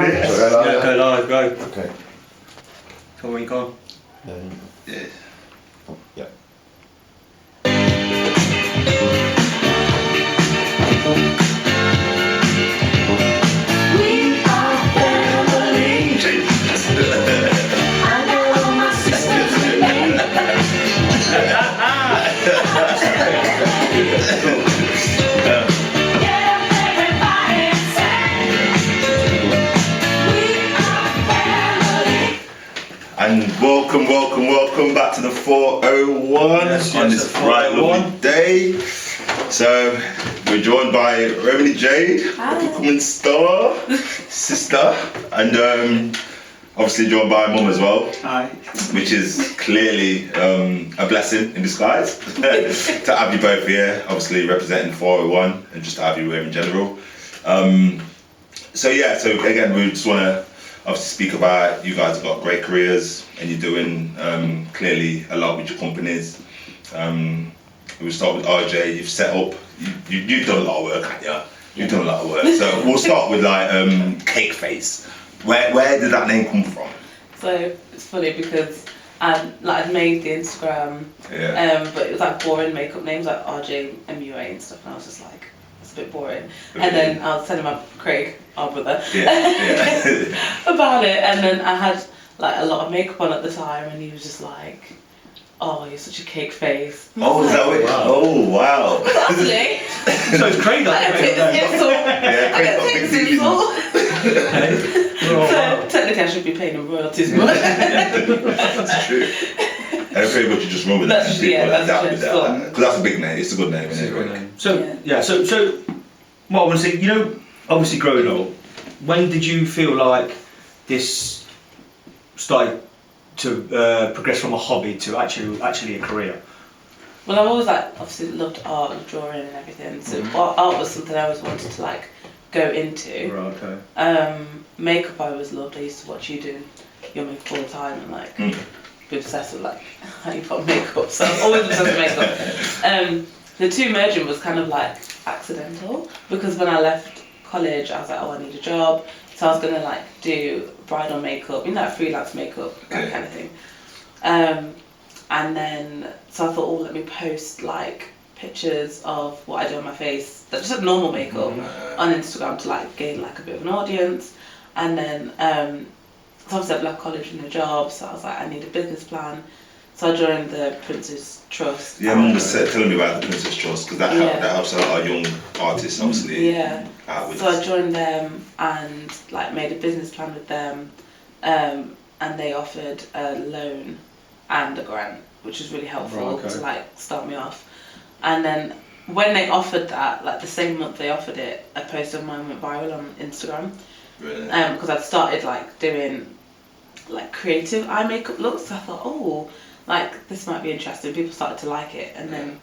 Yeah, go live, go. Okay. Tell me when you gone. Yeah. Yeah. We are family. I know all my sisters with me. Yeah, everybody say we are family. And welcome back to the 401 on this the bright 401. lovely day. So we're joined by Reverend Jade, upcoming star, sister, and obviously joined by mum as well. Hi. Which is clearly a blessing in disguise to have you both here, obviously representing 401 and just to have you here in general. So again, we just want to obviously speak about you guys have got great careers and you're doing clearly a lot with your companies. We'll start with RJ. You've set up, you've done a lot of work, haven't you? You've done a lot of work. So we'll start with like Cake Face. Where did that name come from? So it's funny because I'd made the Instagram, Yeah. but it was like boring makeup names like RJ, MUA and stuff, and I was just like, it's a bit boring. And then I was telling my Craig, our brother, about it, and then I had like a lot of makeup on at the time, and he was just like, oh, you're such a cake face. Oh, is that what? Wow. Oh, wow. Lovely. So it's Craig I that don't take this insult. Yeah, I don't take this insult. So technically I should be paying him royalties, but That's true. And pretty much you just run with that. That's- yeah, that's just fun. Because that's a big name. It's a good name, isn't it? So what I want to say, you know, obviously growing up, when did you feel like this started to progress from a hobby to actually a career? well, I've always like obviously loved art and drawing and everything. So art was something I always wanted to like go into. Right, okay. Makeup I always loved. I used to watch you do your makeup all the time and like be obsessed with like how you put makeup. So I was always obsessed with makeup. The two merging was kind of like accidental because when I left college I was like, oh, I need a job. So I was gonna like do bridal makeup, you know, like freelance makeup, that kind of thing. And then so I thought, oh, let me post like pictures of what I do on my face, that's just like normal makeup on Instagram to like gain like a bit of an audience. And then so obviously I've left college and a job, so I was like, I need a business plan. So I joined the Princess Trust. Yeah, Mum was telling me about the Princess Trust because that helps a lot of young artists, obviously. Yeah. Out with So I joined them and like made a business plan with them, and they offered a loan and a grant, which was really helpful to like start me off. And then when they offered that, like the same month they offered it, a post of mine went viral on Instagram. Really? Because I'd started like doing like creative eye makeup looks. So I thought, oh, like this might be interesting. People started to like it, and then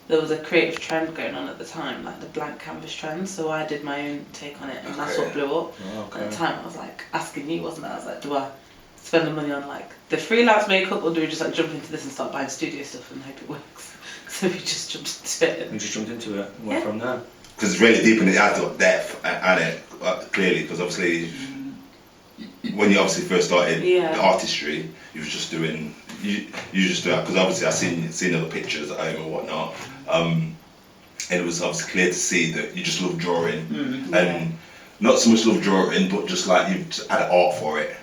there was a creative trend going on at the time, like the blank canvas trend. So I did my own take on it, and that's what blew up. At the time, I was like asking you, wasn't I? I was like, do I spend the money on like the freelance makeup, or do we just like jump into this and start buying studio stuff and hope it works? So we just jumped into it. You just jumped into it and went from there. Because it's really deep in it, has got depth and it clearly. Because obviously, when you obviously first started the artistry, you was just doing you just do that because obviously I seen other pictures at home and whatnot, and it was obviously clear to see that you just love drawing and not so much love drawing, but just like you add art for it.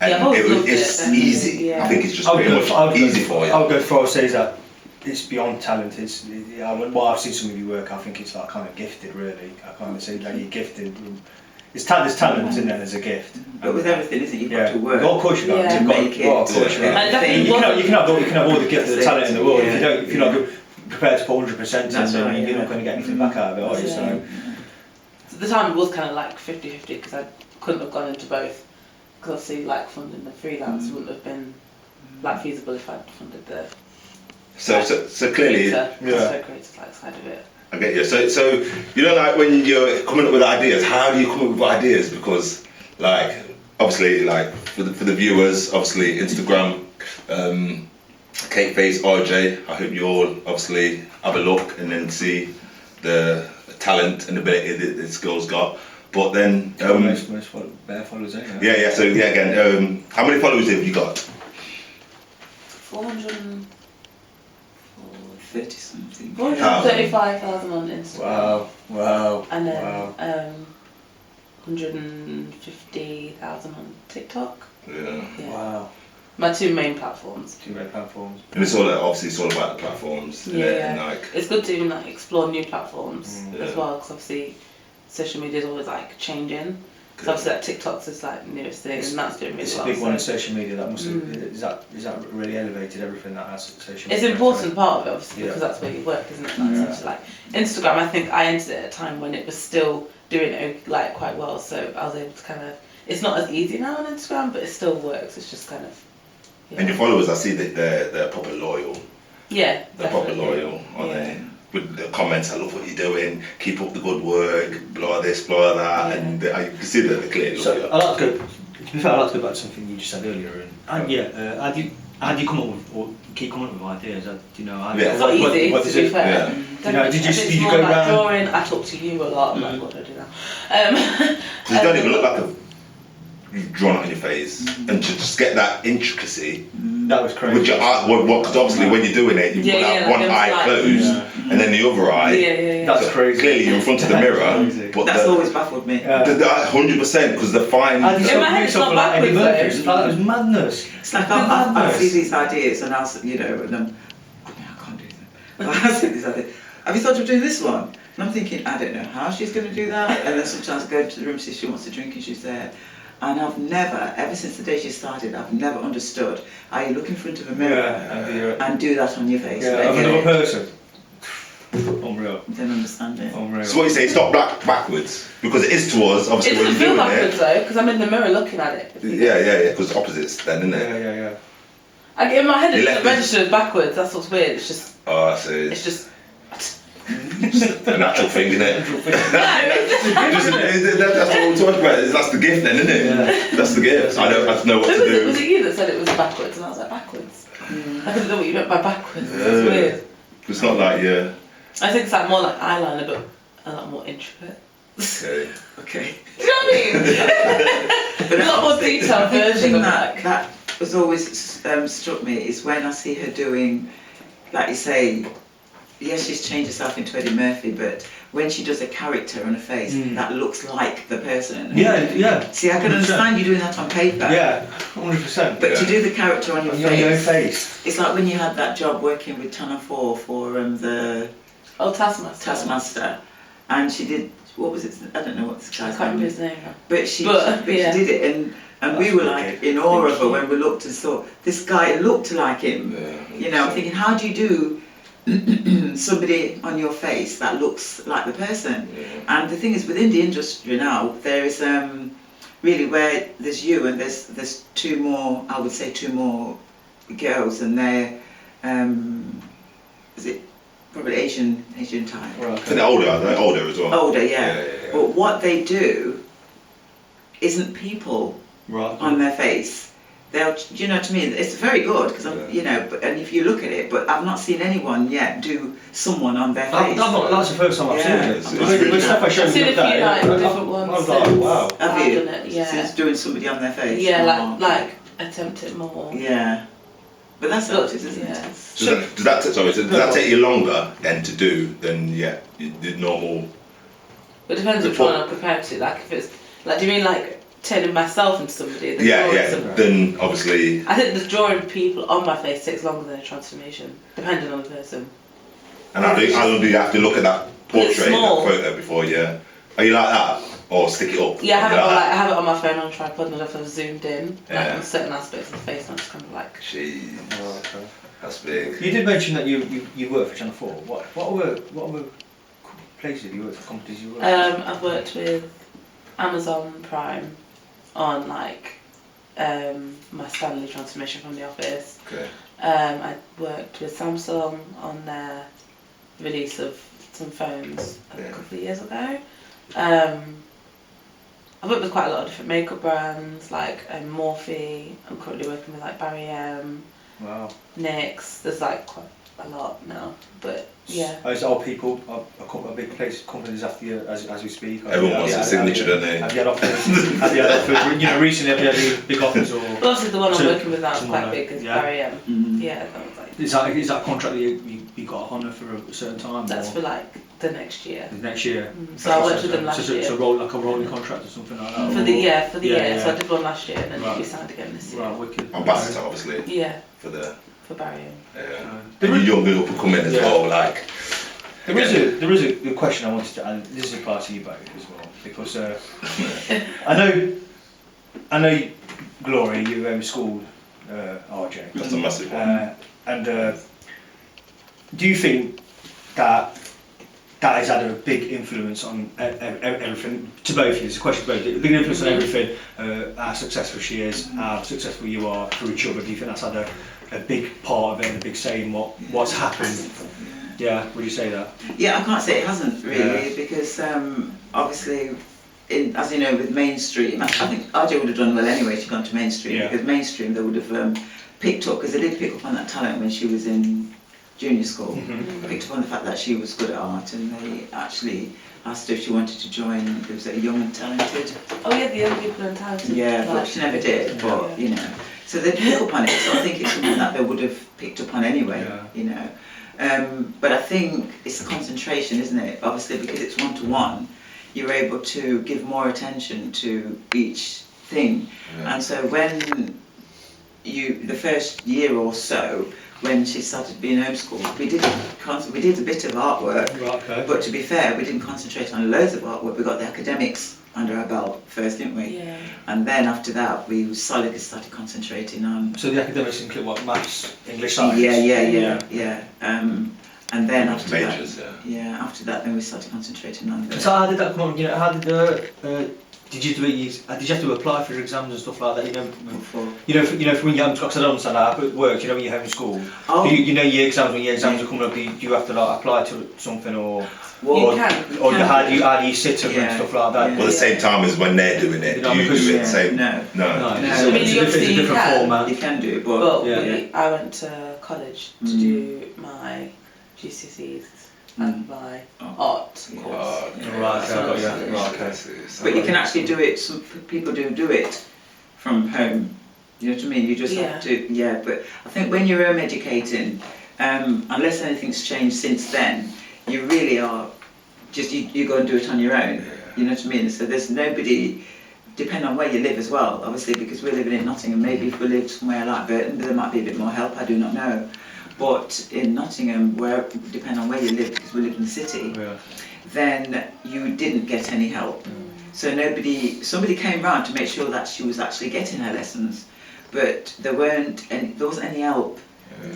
And it's easy. Yeah. I think it's just pretty much easy for you. I'll go for what I say is that it's beyond talent. It's well, I've seen some of your work. I think it's like kind of gifted, really. I kind of say like you're gifted. There's talent in there. There's a gift. But with everything, isn't it? You've got to work. Of course you got to make it. Of course you got. You can have all the gift and the talent in the world. If you're not prepared to put 100% in, then you're not going to get anything back out of it, are you? So at the time it was kind of like 50-50 because I couldn't have gone into both. Because obviously, like funding the freelance wouldn't have been like feasible if I'd funded the. So clearly, creative like side of it. I get you. So you know, like when you're coming up with ideas, how do you come up with ideas? Because like obviously, like for the viewers, obviously Instagram, Cake Face RJ. I hope you all obviously have a look and then see the talent and ability that this girl's got. But then, Most bare followers, ain't it? yeah. So yeah, again, how many followers have you got? 30 something. 435,000 on Instagram. Wow. And then 150,000 on TikTok. Yeah. Yeah. Wow. My two main platforms. Two main platforms. And it's all obviously it's all about the platforms. Yeah. And like, It's good to even like explore new platforms as Yeah. well, because obviously social media is always like changing. Because obviously like TikTok's is like the newest thing, and that's doing really It's well. a big one in so social media. That must have, is that really elevated everything that has social media? it's an important part of it, obviously, Yeah. because that's where you work, isn't it? Like, like Instagram, I think I entered it at a time when it was still doing like quite well, so I was able to kind of. It's not as easy now on Instagram, but it still works. It's just kind of. Yeah. and your followers, I see that they're proper loyal. Yeah. They're proper definitely. loyal on Yeah. it. With the comments, I love what you're doing. Keep up the good work. Blah this, blah that, Yeah. and I can see that they're clearly So loyal. I like to go. To be fair, I like to go back to something you just said earlier, and how do you come up with or keep coming up with ideas? Do you know? How, Yeah. It's not easy, what to is be it? fair. Yeah. You know, did you- I think did it's you more go like round- drawing? I talk to you a lot. I'm like, what do I do now? You don't even look like you've drawn it on your face, and to just get that intricacy That was crazy. with your eye. Because obviously when you're doing it, you've Yeah, got that yeah, one like eye them closed, Yeah. and then the other eye. Yeah. That's So crazy. Clearly, you're in front of the mirror, Crazy. but That's the, always baffled me. Yeah. 100% because the fine. How do you In my head, it's stop not like Eddie backwards, Murphy? It's like, that was madness. It's like I see these ideas and I'll, and I can't do that. I see these ideas. Have you thought of doing this one? And I'm thinking, I don't know how she's going to do that. And then sometimes I go into the room, see if she wants to drink and she's there. And I've never, ever since the day she started, I've never understood how you look in front of a mirror and do that on your face. Yeah, I of get another it. person. Unreal. Don't understand it. Unreal. So what you say? It's not backwards because it is to us. It Obviously, when doesn't you're feel doing backwards it. though, because I'm in the mirror looking at it. Yeah. Because opposites then, isn't it? Yeah. Like, in my head, You it left doesn't it- register as backwards. That's what's weird. It's just. Oh, I see. It's just. A natural thing, isn't it? No. That's what we're talking about. That's the gift, then, isn't it? Yeah. That's the gift. I don't know what Who to was it? Was do. it you that said it was backwards? And I was like, backwards? I didn't know what you meant by backwards. That's Yeah. weird. It's not like I think it's like more like eyeliner, but a lot more intricate. Okay. Okay. Do you know what I mean? A lot more detailed The version thing of that was always struck me is when I see her doing, like you say, yes, she's changed herself into Eddie Murphy, but when she does a character on a face that looks like the person. Yeah. See, I can 100%. understand you doing that on paper. Yeah, 100%. But to do the character on your On face, your own face. it's like when you had that job working with Channel 4 for the Oh, Taskmaster. Taskmaster, and she did, what was it? I don't know what this I guy's can't remember name his is. name. But she yeah. did it, and we That's were wicked. like in awe Thank of her you. when we looked and thought this guy looked like him. Yeah, You know, I'm thinking, how do you do somebody on your face that looks like the person? Yeah. And the thing is, within the industry now, there is really where there's you and there's two more girls, and they're is it probably Asian type. Right, I think they're older as well. Older, yeah. Yeah. But what they do isn't people Right. on their face. They'll, you know what I mean? It's very good because I'm, you know, and if you look at it, but I've not seen anyone yet do someone on their face. That's the first time I've seen Yeah. it. It's When really Stefan showed I've me seen a the other few day, like I different ones. I was like, since wow. Have I've you? done it, yeah. Since doing somebody on their face. Yeah, Oh. like attempt it more. Yeah. But that's But, artist, isn't yeah. it? Does that take you longer then to do than the normal? But it depends which one I'm prepared to. Like if it's like, do you mean like turning myself into somebody? Then drawing somebody? Then obviously. I think the drawing people on my face takes longer than a transformation, depending on the person. And how long do you have to look at that portrait, that small. photo before you? Are you like that, or stick it up? Yeah, I have it You on like I have it on my phone on a tripod, and I've zoomed in like Yeah. on certain aspects of the face, and I'm just kind of like. that? Jeez, Oh, okay. that's big. You did mention that you work for Channel 4. What other places have you worked for? Companies you worked for? I've worked with Amazon Prime on like my Stanley transformation from The Office. Okay. I worked with Samsung on their release of some phones a Yeah. couple of years ago. I've worked with quite a lot of different makeup brands like Morphe. I'm currently working with like Barry M, Wow. NYX. There's like quite a lot now. But yeah. As old people, a big place companies after you as we speak. Everyone wants a signature, don't they? Have you had offers? Have you had offers? You know, recently have you had any big offers or? Well, obviously the one I'm So- working with now is quite big. Is yeah. Barry M. Mm. Yeah, that was like. Is that a contract that you got on for a certain time? That's or for like the next year. the next year. So I worked with them last so year. So like a rolling contract or something like that. For or- the year. Yeah, So I yeah. did one last year and then Right. we signed again this year. Right, wicked. Ambassador, obviously, Yeah, for the for Barry M. and you young and up and coming as Yeah. well. Like, There is a question I wanted to, and this is applies to you both as well, because I know, Gloria, you schooled RJ, that's a massive one. and do you think that has had a big influence on everything to both of you? It's a question to both. A big influence on everything. How successful she is, how successful you are for each other. Do you think that's had a big part of it, and a big say in what's happened? Yeah, would you say that? Yeah, I can't say it hasn't really, because obviously, as you know, with mainstream, I think RJ would have done well anyway. She'd gone to mainstream, Yeah. because mainstream they would have picked up, because they did pick up on that talent when she was in junior school. Mm-hmm. Picked up on the fact that she was good at art, and they actually asked her if she wanted to join. There was a young and talented. Oh yeah, the young people and talented. Yeah, but she never did. But you know, so they pick up on it. So I think it's something that they would have picked up on anyway. Yeah. You know. But I think it's the concentration, isn't it? Obviously, because it's one-to-one, you're able to give more attention to each thing. Yeah. And so when the first year or so, when she started being homeschooled, we did a bit of artwork, Right, okay. but to be fair, we didn't concentrate on loads of artwork. We got the academics under our belt first, didn't we? Yeah. And then after that, we solidly started concentrating on. So the academics include what, maths, English, science? Yeah. And then after Majors, that, after that, then we started concentrating on. So how did that come on? You know, how did you do it? Did you have to apply for your exams and stuff like that? You know, for when you homeschool, because I don't understand how it works. You know, when you homeschool, Oh. you know your exams. When your exams are coming up, do you have to like apply to something or? Well, You can. Or how do you sit them and Yeah. stuff like that? Yeah. Well, the same time as when they're doing it, You know, do you because- do it Yeah, the same? no. No. No, No. it's, I mean, it's, you a different, it's a obviously different can. format. You can do it, But but Yeah. I went to college to do my GCSEs and my art course. Oh, okay. Right, okay, I got you. Yeah. Right, okay. but you can actually do it. Some people do it from home. You know what I mean? You just have to. Yeah, but I think when you're home educating, unless anything's changed since then, you really are just you go and do it on your own. You know what I mean? So there's nobody. Depending on where you live as well, obviously, because we're living in Nottingham. Maybe if we lived somewhere like Burton, there might be a bit more help. I do not know. But in Nottingham, depending on where you live, because we live in the city, Yeah. then you didn't get any help. So somebody came round to make sure that she was actually getting her lessons, but there wasn't any help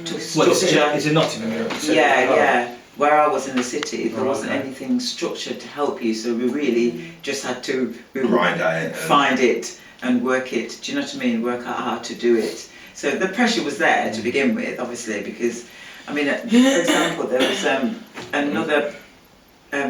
to Well, structure. is it Nottingham? Yeah. Where I was in the city, there Right, wasn't okay. anything structured to help you, so we really just had to Grind at it. find it and work it. Do you know what I mean? Work out how to do it. So the pressure was there to begin with, obviously, because, I mean, for example, there was another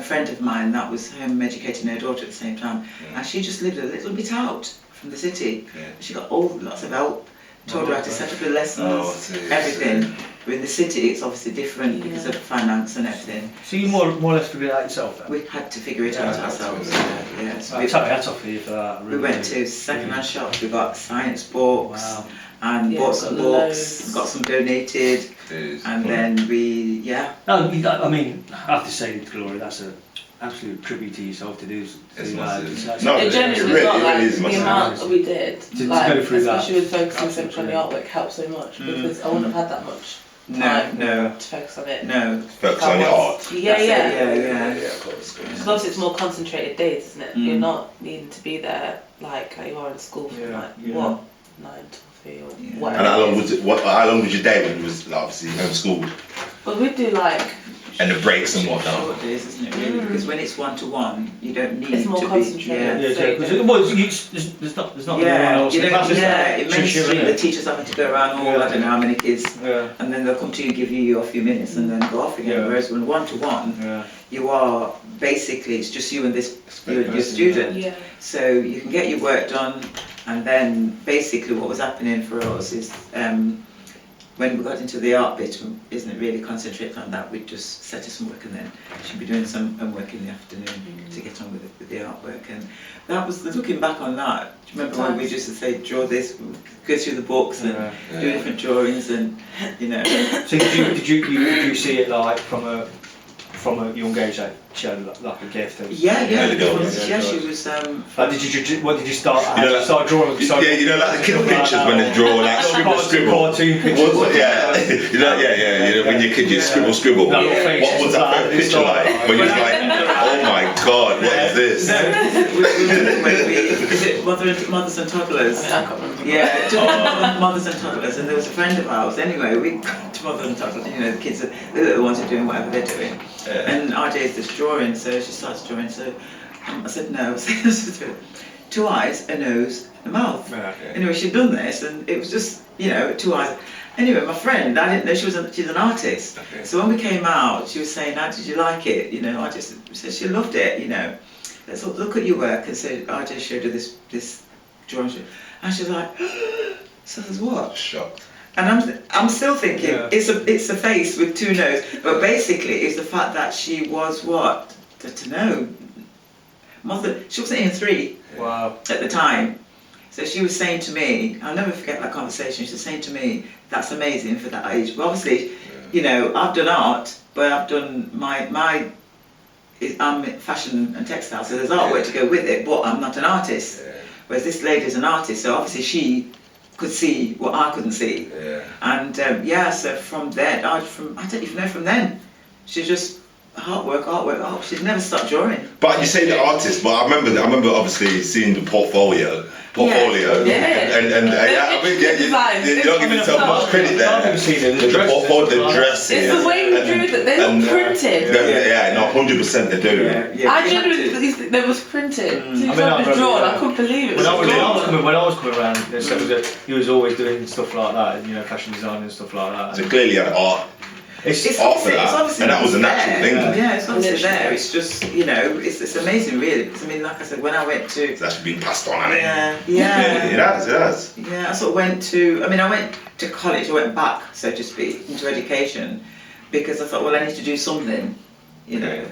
friend of mine that was home educating her daughter at the same time, and she just lived a little bit out from the city. Yeah. She got lots of help, told her how to set up her lessons, Oh, I see, everything. But in the city, it's obviously different because of finance and everything. So you more or less figured it out yourself then? We had to figure it out Yeah, ourselves. absolutely. Yeah. So Right, tell me, hats off for you for that. we went to second-hand shops. We got science books Wow. and Yeah, bought some got books. loads. Got some donated, and then we No, I mean, I have to say, Gloria, that's an absolute tribute to yourself to do It's that. massive. That's- No, It it genuinely really- got it like really is the massive. amount that we did, To like, go through that. especially with focusing so much on the Absolutely. artwork helped so much because I wouldn't have had that much no, time no, to focus on it. no. Focus on your art. Yeah, That's it, yeah. yeah. of course. Because obviously it's more concentrated days, isn't it? Mm. You're not needing to be there like you are in school from Yeah, like yeah. what 9 till 3 or Yeah. whatever. And how long it was is. it? How long was your day when you was like, obviously homeschooled But we do like and the breaks and whatnot? Short days, isn't it really? Because when it's one-to-one, you don't need It's more to be. concentrated. Yeah, So because you there's not anyone else in class, is yeah. there? In Sure, mainstream, innit? the teachers having to go around. I don't know how many kids, Yeah, and then they'll come to you, give you your few minutes, and then go off again. Yeah. Whereas when one-to-one, yeah. you are basically it's just you and your person, student. Yeah. So you can get your work done, and then basically what was happening for us is when we got into the art bit, isn't it really concentrating on that, we'd just set her some work and then she'd be doing some homework in the afternoon to get on with the artwork. And that was, looking back on that, do you remember when we used to say, draw this, go through the books and do different drawings and, you know. So did you see it like from a young age that she had like a gift? Yeah, she was. What did you start? You know, like, start drawing? Yeah, you know, like the kid pictures when they draw like scribble. Cartoon pictures. Yeah, you know, you know, when you're a kid, you scribble. That little What face was that first picture like? When you was like, oh my god, what is this? Is it Mothers and Toddlers? I can't remember. Yeah, Mothers and Toddlers, and there was a friend of ours. Anyway, we got to Mothers and Toddlers. You know, the kids, the little ones are doing whatever they're doing, and RJ is just drawing. So she starts drawing. So I said no. I said, 2 eyes, a nose, a mouth. Anyway, she'd done this, and it was just, you know, 2 eyes. Anyway, my friend, I didn't know she's an artist. Okay. So when we came out, she was saying, "How did you like it?" You know, I just said she loved it. You know, let's look at your work. And so I just showed her this drawing, and she was like, "So there's what?" Shocked. And I'm still thinking it's a face with 2 noses, but basically it's the fact that she was what? I don't know. Mother, she wasn't even 3. Wow. At the time. So she was saying to me, I'll never forget that conversation, she was saying to me, that's amazing for that age. But obviously, you know, I've done art, but I've done I'm fashion and textile, so there's artwork to go with it, but I'm not an artist. Whereas this lady's an artist, so obviously she could see what I couldn't see. And so from then, I don't even know from then, she just artwork. She'd never stopped drawing. But you say the artist, but I remember obviously seeing the portfolio. And I mean, you don't give yourself much credit there. The portfolio, the dresses. It's the way you drew that. They're not printed. No, 100% they do. I genuinely think they was printed. Drawn. I couldn't believe it. When I was coming around, he was always doing stuff like that, you know, fashion design and stuff like that. So clearly you had art. It's art for obviously, that, and that was a natural thing. Yeah, it's obviously there. It's just, you know, it's amazing really. Because I mean, like I said, when I went to... It's actually been passed on, hasn't it? Yeah. It has. Yeah, I sort of went to college, I went back, so to speak, into education, because I thought, well, I need to do something, you know.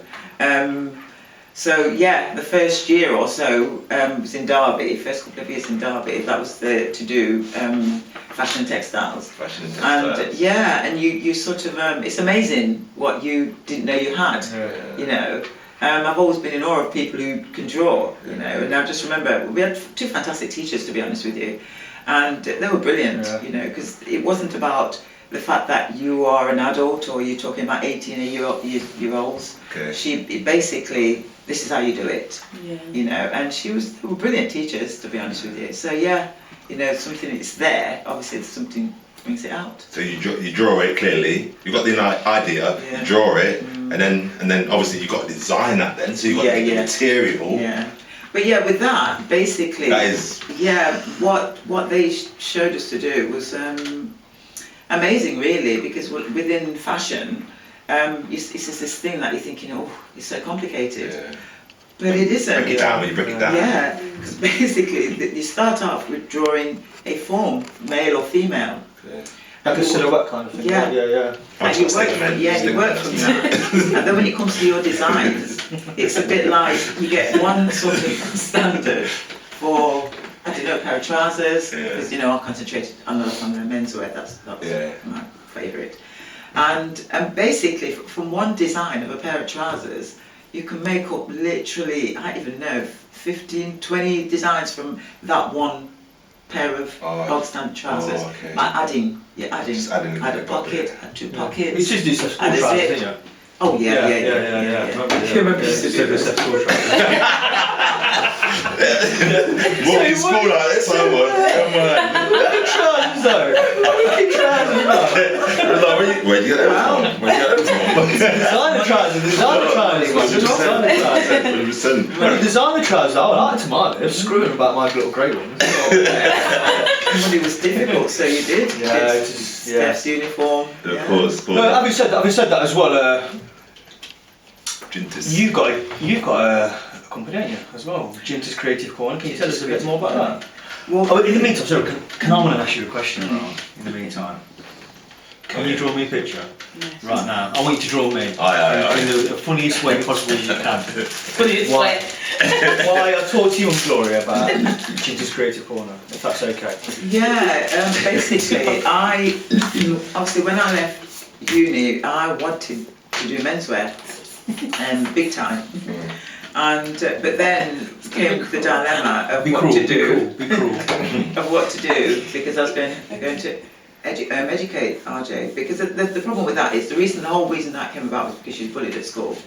So yeah, the first year or so was in Derby, first couple of years in Derby, that was to do fashion and textiles. And you sort of, it's amazing what you didn't know you had, you know. I've always been in awe of people who can draw, you know, and I just remember, we had 2 fantastic teachers, to be honest with you, and they were brilliant, you know, because it wasn't about the fact that you are an adult or you're talking about 18-year-olds. She basically, this is how you do it, you know, and they were brilliant teachers, to be honest with you. So yeah, you know, something that's there, obviously something brings it out. So you draw it clearly, you've got the idea, you draw it, and then obviously you've got to design that then, so you've got the material. Yeah. But yeah, with that, basically, what they showed us to do was amazing really, because within fashion, it's just this thing that you're thinking, oh, it's so complicated. But it isn't. Break it down when you break it down. Yeah, because basically you start off with drawing a form, male or female. Like a silhouette kind of thing. Yeah. And you work from that. And then when it comes to your designs, it's a bit like you get one sort of standard for, I don't know, a pair of trousers, because, you know, I concentrated on the menswear, that's my favourite. And basically, from one design of a pair of trousers, you can make up literally, I don't even know, 15, 20 designs from that one pair of bog standard trousers. By adding, add a pocket, add 2 pockets. It's just these school trousers, didn't you? Oh yeah. I remember you said this at school trousers. What is school like this? Come on. Look at trousers though. Look at trousers though. Where'd you get that from? Designer trousers. Designer trousers, I like to mine. They're screwing about my little grey ones. Well, it was difficult, so you did. Steph's uniform. Of course. Having said that as well, Gintis. you've got a company, haven't you, as well? Gintis Creative Corner. Can you tell us a bit more about that? Well, in the meantime, sorry, can I ask you a question in the meantime? Can you draw me a picture No. right now? I want you to draw me Aye. in the funniest way possible you can. Funniest Why? way. Why I talked to you and Gloria about Ginger's Creative Corner, if that's okay. Yeah, basically, obviously when I left uni, I wanted to do menswear, big time. And but then came the dilemma of Be what cruel, to do, be cruel. of what to do, because I was going to educate RJ. Because the problem with that is the whole reason that came about was because she was bullied at school,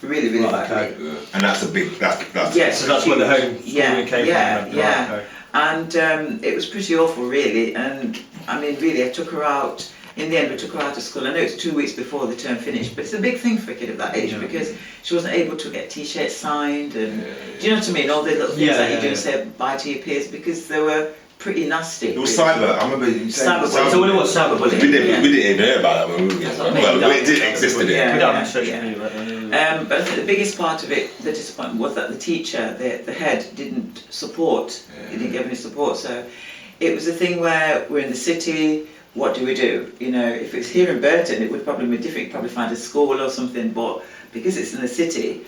really Right, badly. okay. And that's a big, that's Yes. So that's where the homeschooling Yeah, came yeah, from. yeah. Right, okay. And it was pretty awful, really. And I mean, really, I took her out. In the end, we took her out of school. I know it's 2 weeks before the term finished, but it's a big thing for a kid of that age because she wasn't able to get T-shirts signed, and do you know what I mean? All the little things that you do and say bye to your peers because they were pretty nasty. It was cyber. I remember you saying Cyberbullying. So what it was, cyberbullying? We didn't even hear about that when we were That's what I mean. well, it did exist in it. Yeah. We don't have social yeah. media, but But I think the biggest part of it, the disappointment, was that the teacher, the head, didn't support. He didn't give any support. So it was a thing where we're in the city. What do we do? You know, if it's here in Burton, it would probably be different. You'd probably find a school or something. But because it's in the city,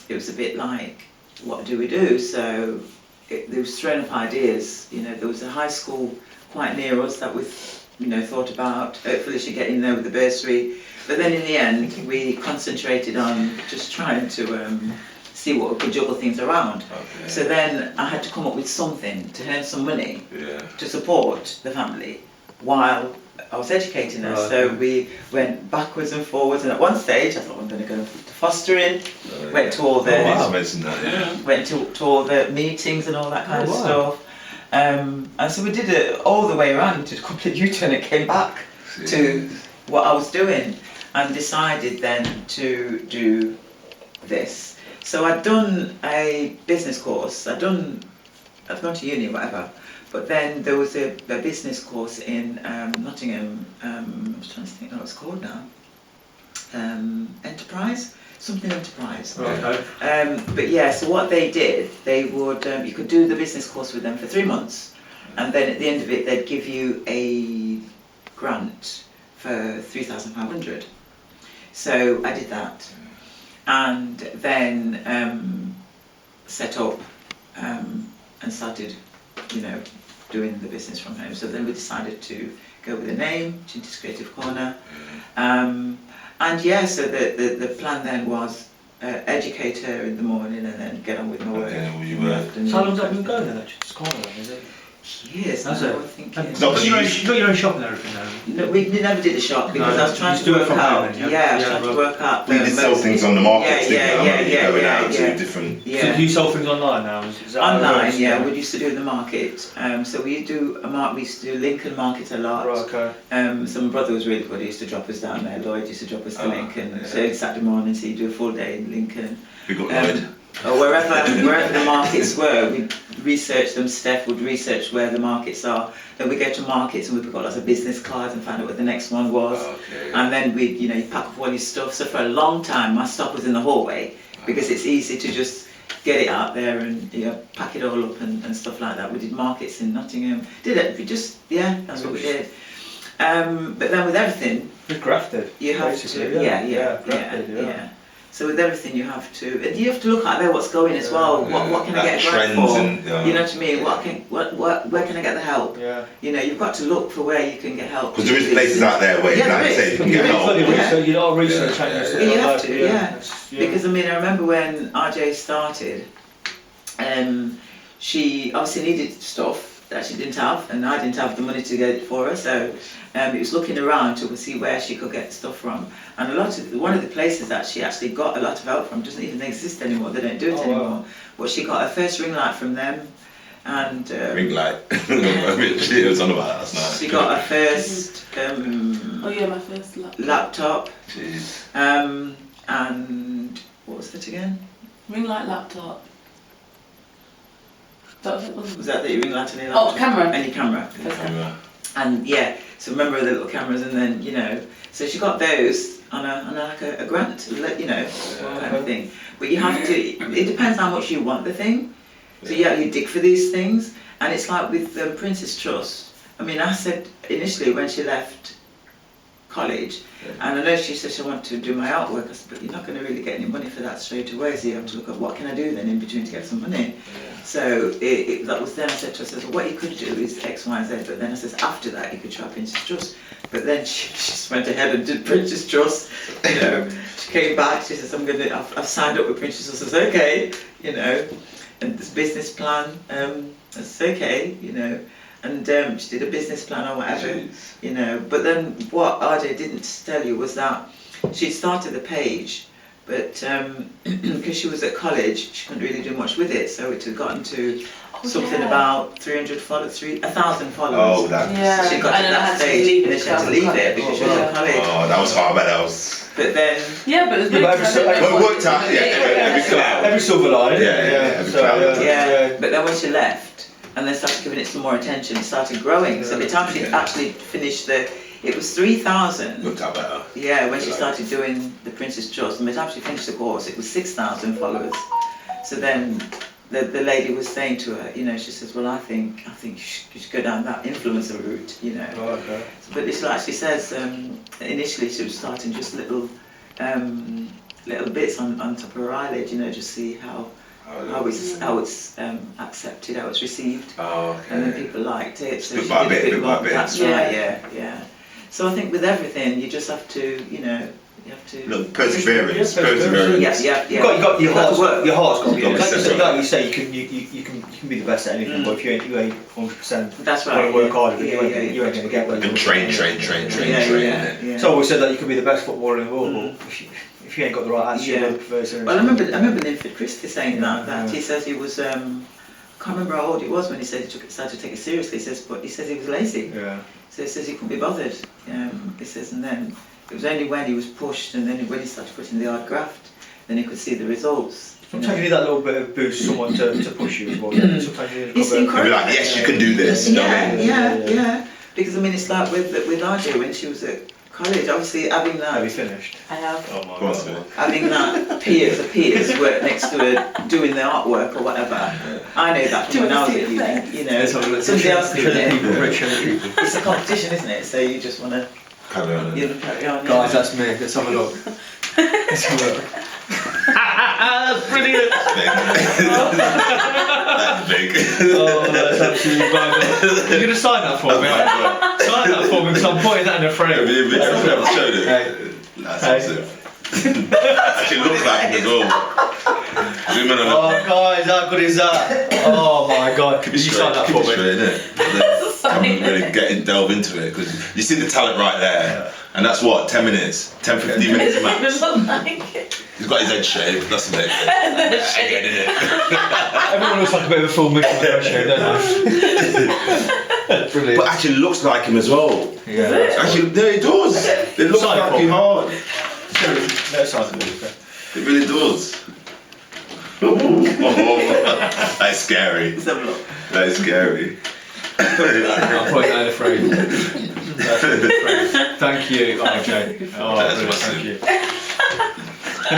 it was a bit like, what do we do? So there was thrown up ideas. You know, there was a high school quite near us that we, thought about. Hopefully, she'd get in there with the bursary. But then in the end, we concentrated on just trying to see what we could juggle things around. Okay. So then I had to come up with something to earn some money Yeah. to support the family while I was educating her. Right. So we went backwards and forwards, and at one stage I thought I'm going to go to fostering, went to all the I need to mention that, yeah. went to all the meetings and all that kind Oh, of wow. stuff. And so we did it all the way around, did a complete U-turn and came back to what I was doing and decided then to do this. So I'd done a business course, I'd gone to uni or whatever, but then there was a business course in Nottingham, I was trying to think what it's called now, Enterprise? Something Enterprise. Okay. But yeah, so what they did, they would, you could do the business course with them for 3 months, and then at the end of it, they'd give you a grant for 3,500. So I did that, and then set up and started, doing the business from home. So then we decided to go with the name, Ginger's Creative Corner. And yeah, so the plan then was educate her in the morning and then get on with my work. Okay, well, you in the were- afternoon. So how long's that been going then, actually? It's quite long, is it? Years now, Has it? I think. And Years. No, but you you- got your own shop and everything now? No, we never did a shop because No, I was trying you to do it work from home out. then, yeah? Yeah, I was Yeah, trying to well, work out. We did sell things on the markets, didn't we? I remember you going out to different. So Yeah. do you sell things online now? Is that how it Online, works? yeah, we used to do in the market. So we used to do Lincoln Market a lot. Right, okay. So my brother was really good. He used to drop us down there. Lloyd used to drop us to Oh, Lincoln. yeah. So every Saturday morning, so you do a full day in Lincoln. We got Lloyd. Or wherever the markets were, we'd research them. Steph would research where the markets are. Then we go to markets and we've got lots of business cards and find out what the next one was. Okay. And then we'd, you pack up all your stuff. So for a long time, my stuff was in the hallway because it's easy to just get it out there and pack it all up and stuff like that. We did markets in Nottingham. Did it? That's what we did. But then with everything, It's grafted. you have basically, to, grafted, yeah. So with everything you have to look at there what's going as well. What can I get a grant trends for? and, You know what I mean? Where can I get the help? Yeah. You've got to look for where you can get help. Because there is places out there where, Yeah, like there I say, is. you can You get need help. to research, you know, research Yeah, and yeah, stuff yeah. You like have that, to, yeah. It's- Because I remember when RJ started, she obviously needed stuff that she didn't have, and I didn't have the money to get it for her. So it was looking around to see where she could get stuff from. And one of the places that she actually got a lot of help from doesn't even exist anymore. They don't do it Oh, anymore. wow. But she got her first ring light from them, and Ring light. It was on about that last night. she got her first Oh yeah, my first laptop. laptop, Jeez. and what was it again? Ring light laptop. That was it, wasn't Was it? that the ring light and your Oh, laptop? camera. And your camera. First camera. And yeah, so remember the little cameras, and then so she got those on a grant, kind of thing. But you have to. It depends how much you want the thing. So yeah, you dig for these things, and it's like with Princess Trust. I mean, I said initially when she left college, and I know she said she wanted to do my artwork. I said, but you're not going to really get any money for that straight away, so you have to look at what can I do then in between to get some money. So that was then I said to her, I said, well, what you could do is X, Y, and Z, but then I said, after that you could try Princess Trust. But then she just went ahead and did Princess Trust, you know. She came back, she says, I've signed up with Princess Trust. I said, okay, you know, and this business plan, it's okay, you know. And she did a business plan or whatever, you know. But then what RJ didn't tell you was that she'd started the page, but because she was at college, she couldn't really do much with it. So it had gotten to something about 300 followers, 1,000 followers. Oh, that. Yeah. She got to And then I that had to stage, leave and it then she had to because I was leave at it because she was at college. Oh, that was hard, but that was. But then, Yeah, but it was good. but every Well, it worked out, yeah, every cloud. Every silver lining. Every So, cloud. yeah, but then when she left and then started giving it some more attention, it started growing. So by the time she actually finished it was 3,000. Worked out better. Yeah, when she started doing the Princess Trust, and by the time she finished the course, it was 6,000 followers. So then the lady was saying to her, you know, she says, well, I think you should go down that influencer route, you know. Oh, okay. But it's like she says, initially she was starting just little bits on top of her eyelid, you know, just see how it's accepted, how it's received, Oh, and then okay. people liked it. So Bit she by did a bit, bit by more. bit. That's right, yeah. So I think with everything, you just have to, you know, you have to. Look, perseverance. Yeah, perseverance. Yeah. You've got your heart's work. Your heart's got to be Got to be honest. set Like you say, you can be the best at anything, but if you ain't 100%, That's right. work hard at it, Yeah, you ain't going to get where you And want. train. Yeah. So I always said that you could be the best footballer in the world, but if you ain't got the right attitude, Yeah. or perseverance. Well, I remember Linford Christie saying that Yeah. he says he was. I can't remember how old he was when he said he started to take it seriously. He says he was lazy. Yeah. So he says he couldn't be bothered. He says, and then it was only when he was pushed, and then when he started putting the hard graft, then he could see the results. Sometimes you need that little bit of boost, someone to push you as well. Sometimes you need It's a couple I'd be like, yes, you can do this. You know what I mean? Yeah. Because I mean, it's like with RJ when she was at college. Obviously, having Have you that, finished? I have. Oh my Go on, god. Sue. having that peers work next to her doing the artwork or whatever. I know that from when I was at uni. You know, somebody else doing it. It's a competition, isn't it? So you just want to Carry on. carry on. Guys, that's me. Let's have a look. Let's have a look. That's brilliant. That's big. Oh, that's absolutely bang. You're gonna sign that for me? Sign that for me because I'm putting that in a frame. Have you ever showed it? Hey. That's Hey. awesome. Actually looks like him as well. Zoom in on it. Oh, guys, how good is that? Oh my god. Could you sign that for me? Really delve into it because you see the talent right there, and that's what 10 minutes, 10, 15 minutes It max. doesn't like it. He's got his head shaved. That's the next thing. Again, innit? Everyone looks like a bit of a full mix of that show, don't they? Brilliant. But actually looks like him as well. Yeah. Actually, no, it does. It looks Sign like for him me. hard. No sign of it. It really does. Oh, that's scary. Let's have a look. That is scary. I'll put that in a frame. That's in the frame. Thank you, RJ. Oh, That's brilliant, massive. thank you.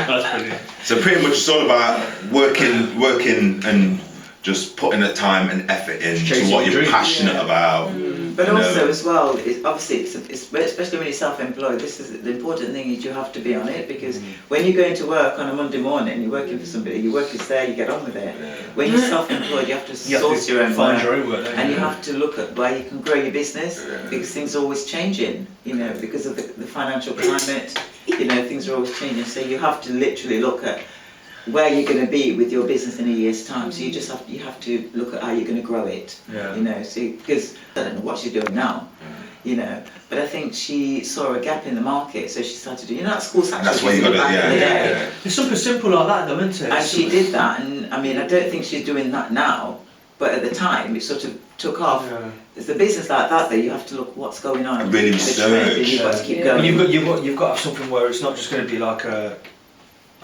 That's brilliant. So pretty much it's all about working and just putting the time and effort into Chasing what your you're dreams. passionate about. But You know. also as well, obviously, especially when you're self-employed, this is the important thing is you have to be on it because when you're going to work on a Monday morning, you're working for somebody, your work is there, you get on with it. When you're self-employed, you have to You have source to your own find work. your own work, don't And you? you have to look at where you can grow your business because things are always changing, you know, because of the financial climate, you know, things are always changing. So you have to literally look at where you're going to be with your business in a year's time. So you have to look at how you're going to grow it, Yeah. you know, so because I don't know what she's doing now, you know, but I think she saw a gap in the market, so she started doing, you know, that school section. That's where you got it. Yeah. There's something simple like that, though, isn't it? And she did that, and I mean, I don't think she's doing that now, but at the time, it sort of took off. Yeah. It's a business like that, though, you have to look what's going on. Really the trend, and research. you've got to keep Yeah. going. You've got to have something where it's not just going to be like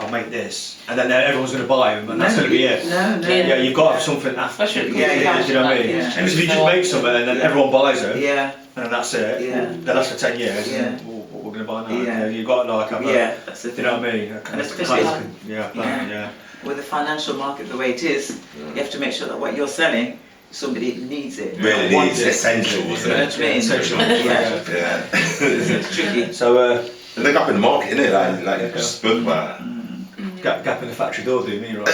I'll make this, and then everyone's going to buy them, and that's going to be it. No. Yeah, you've got to have something after. Especially Yeah, yeah. Do you know what I mean? Yeah. Because if you just make something and then everyone buys it, Yeah, and then that's it, Yeah. then that's for 10 years. Yeah. And what we're going to buy now? Yeah. You've got to like have a, yeah, that's the you thing. know what I mean? And especially- Yeah, plan, yeah. With the financial market the way it is, you have to make sure that what you're selling somebody needs it. Really want needs it. essential, wasn't it? That's me. Essential. Yeah. Yeah. It's tricky. So And the gap in the market, innit? Like you Yeah. just spoke about. gap in the factory door do me right.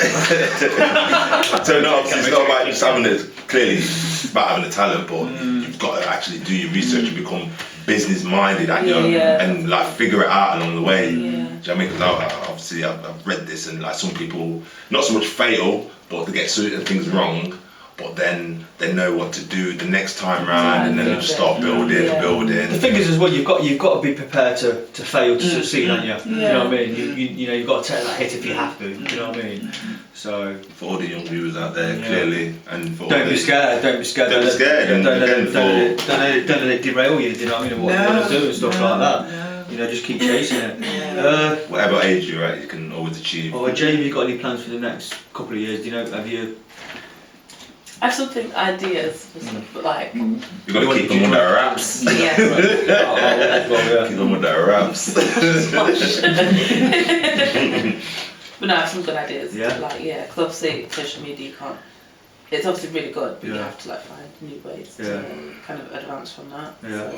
So no, obviously it's not about just having it. Clearly, it's about having the talent, but you've got to actually do your research and become business minded, and you know, and like figure it out along the way. Yeah. Do you know what I mean? Because obviously I've read this, and like some people not so much fail, but they get certain things wrong. But then they know what to do the next time round, and then they just start building. The thing is as well, you've got to be prepared to fail to succeed, haven't you? You know what I mean? You know you've got to take that hit if you have to. You know what I mean? So For all the young viewers out there, clearly, and for all don't be the- scared. Don't be scared. Don't be scared, and Don't again, let it derail you. Do you know what I mean? And what you want to do and stuff like that. No. You know, just keep chasing it. Yeah. Whatever age you're at, you can always achieve. Well, Jay, have you got any plans for the next couple of years? Do you know? Have you? I still think ideas for stuff, but like, You've got to keep them under wraps. yeah. Keep them under wraps. But no, I have some good ideas. Yeah. Like, yeah, because obviously social media you can't. It's obviously really good, but you Yeah. have to like find new ways Yeah. to kind of advance from that. Yeah.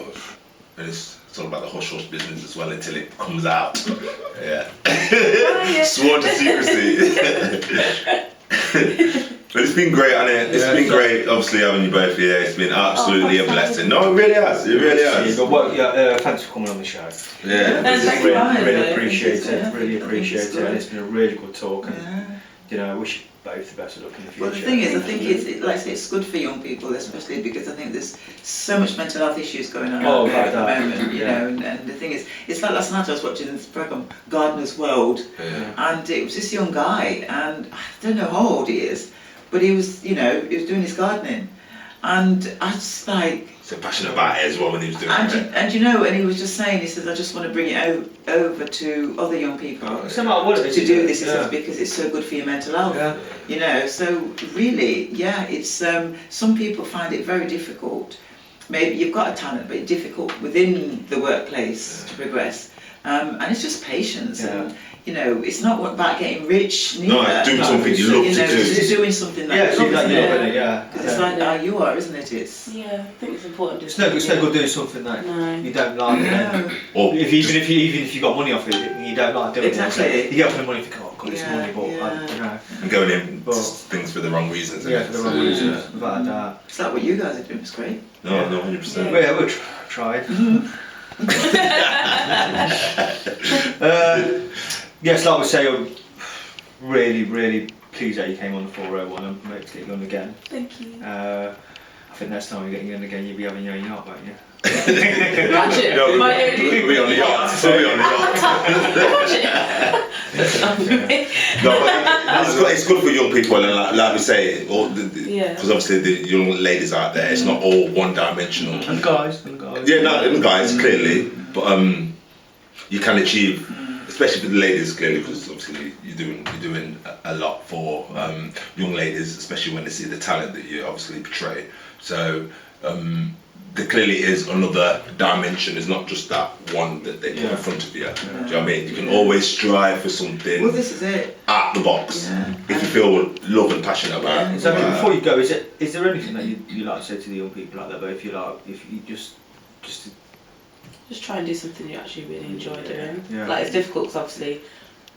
And it's all about the hush hush business as well until it comes out. Yeah. yeah. Sworn to secrecy. But it's been great, hasn't it? It's been great, obviously, having you both here. It's been absolutely a blessing. No, it really has. It really has. Thanks for coming on the show. Yeah. Thank you. Really appreciate it. Yeah. Really appreciate It's it. And good. it's been a really good talk. And Yeah. you know, I wish you both the best of luck in the future. Well, the thing is, I think like I say, it's good for young people, especially because I think there's so much mental health issues going on out there at the moment, you know. And the thing is, it's like last night I was watching this program, Gardener's World, and it was this young guy, and I don't know how old he is, but he was, you know, he was doing his gardening, and I just like. So passionate about it as well when he was doing And, it. and you know, and he was just saying, he says, I just want to bring it over to other young people It's no matter what it is, to do this, he yeah. says, because it's so good for your mental health. Yeah. You know, so really, yeah, it's some people find it very difficult. Maybe you've got a talent, but it's difficult within the workplace to progress. And it's just patience. And, you know, it's not about getting rich neither. No, it's doing something you love to do. It's doing something that Yeah, you so love, like isn't you're it? loving it, yeah. Because it's like how you are, isn't it? It's Yeah, I think it's important. It's no good doing something that No. you don't like. no. Or Even if you got money off it, you don't like doing Exactly. it. You get up in the money and think, oh, I've got this Yeah, money, but yeah. you know, and going in Well, things for the wrong reasons. yeah, innit? for the wrong So, reasons, without a doubt. It's like what you guys are doing. It's great. No, 100%. Well, yeah, we tried. Yes, like we say, I'm really pleased that you came on the 401 and hope to get you on again. Thank you. I think next time we get you on again, you'll be having your own yacht, won't you? Imagine. No, My own. we'll be on the yacht. We'll be on the yacht. No, but it's good for young people, and like we say, Yeah. because obviously the young ladies out there, it's not all one-dimensional. And guys. Yeah, no, and guys clearly, but you can achieve, especially for the ladies clearly, because obviously you're doing a lot for young ladies, especially when they see the talent that you obviously portray. So there clearly is another dimension. It's not just that one that they put in front of you. Do you know what I mean? You can always strive for something Well, this is it. out the box Yeah. if you feel love and passionate about it. So before you go, is there anything that you like to say to the young people out there? But if you just Just try and do something you actually really enjoy doing. Yeah. Like, it's difficult because obviously,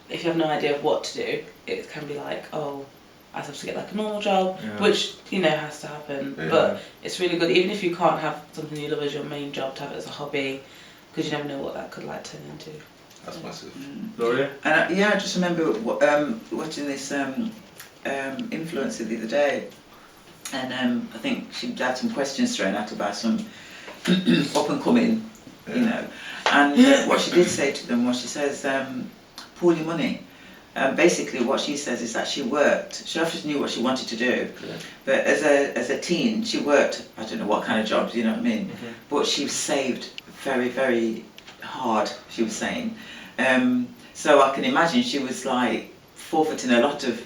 if you have no idea of what to do, it can be like, oh, I have to get like a normal job, Yeah. which, you know, has to happen. Yeah. But it's really good, even if you can't have something you love as your main job, to have it as a hobby, because you never know what that could like turn into. That's massive. Gloria? And I just remember watching this influencer the other day, and I think she had some questions thrown at her by some up and coming, you know. And what she did say to them was, she says, pool your money. Basically, what she says is that she worked. She obviously knew what she wanted to do, but as a teen, she worked. I don't know what kind of jobs, you know what I mean. But she saved very hard. She was saying, so I can imagine she was like forfeiting a lot of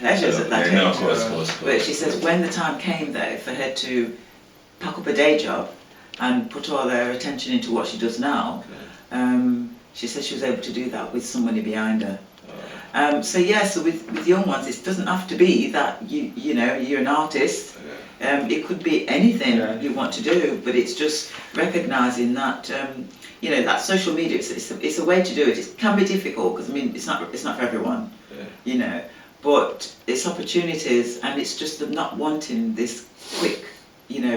pleasures at that age. No, of course. But she says when the time came there for her to pack up a day job and put all her attention into what she does now, she says she was able to do that with some money behind her. So with young ones, it doesn't have to be that you know you're an artist. It could be anything Yeah. you want to do, but it's just recognising that that social media. It's a way to do it. It can be difficult because I mean it's not for everyone, but it's opportunities, and it's just the not wanting this quick,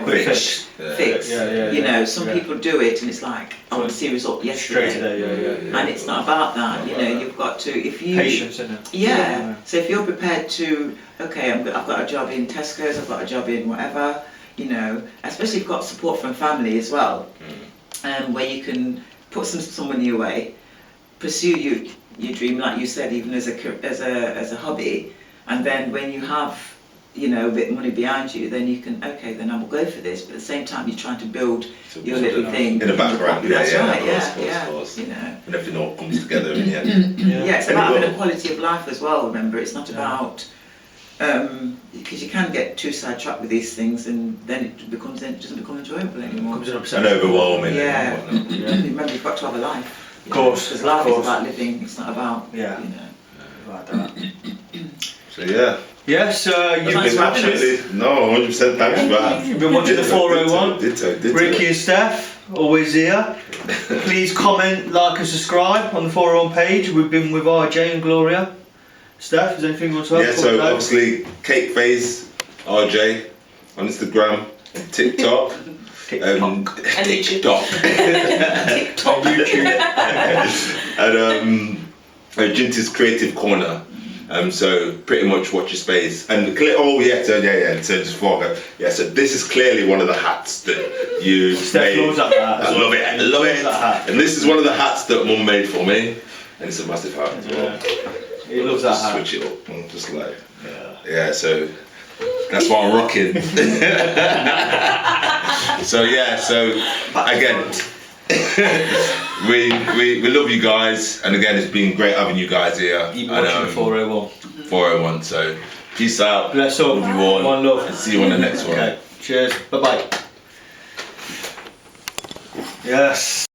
Quick fix. Yeah. Some people do it, and it's like I want to see a result yesterday. Straight today, yeah. And it's not about that, you've got to, if you... Patience, isn't it? Yeah, so if you're prepared to, okay, I've got a job in Tesco's, I've got a job in whatever, especially if you've got support from family as well, where you can put some money away, pursue your dream, like you said, even as a hobby, and then when you have, a bit of money behind you, then you can, okay, then I will go for this, but at the same time you're trying to build your little thing. In the background, That's right, of course. And everything all comes together in the end. Yeah, it's about having a quality of life as well, remember, it's not about, because you can get too sidetracked with these things and then it doesn't become enjoyable anymore. Comes in And overwhelming. Yeah. And whatnot. Remember, you've got to have a life. Of course. Because life is about living, it's not about, Like that. So yeah. Yes, you've Thanks been for having us. Absolutely. No, 100% thanks for that. You've been watching the 401. Ditto. Ricky and Steph, always here. Please comment, like and subscribe on the 401 page. We've been with RJ and Gloria. Steph, is there anything you want to add? Yeah, so obviously Cake Face RJ on Instagram, TikTok, TikTok. TikTok, TikTok. and Jinty's Creative Corner. So pretty much watch your space. And so just forward. Yeah, so this is clearly one of the hats that you Steph made. loves that hat. I love it. Loves that hat. And this is one of the hats that Mum made for me, and it's a massive hat as well. He loves that Just hat. switch it up, and just like so that's what I'm rocking. So again, we love you guys, and again it's been great having you guys here. You've been watching the 401. 401. So peace out. Bless up. Love you all. One love. And see you on the next one. Okay. Cheers. Bye bye. Yes.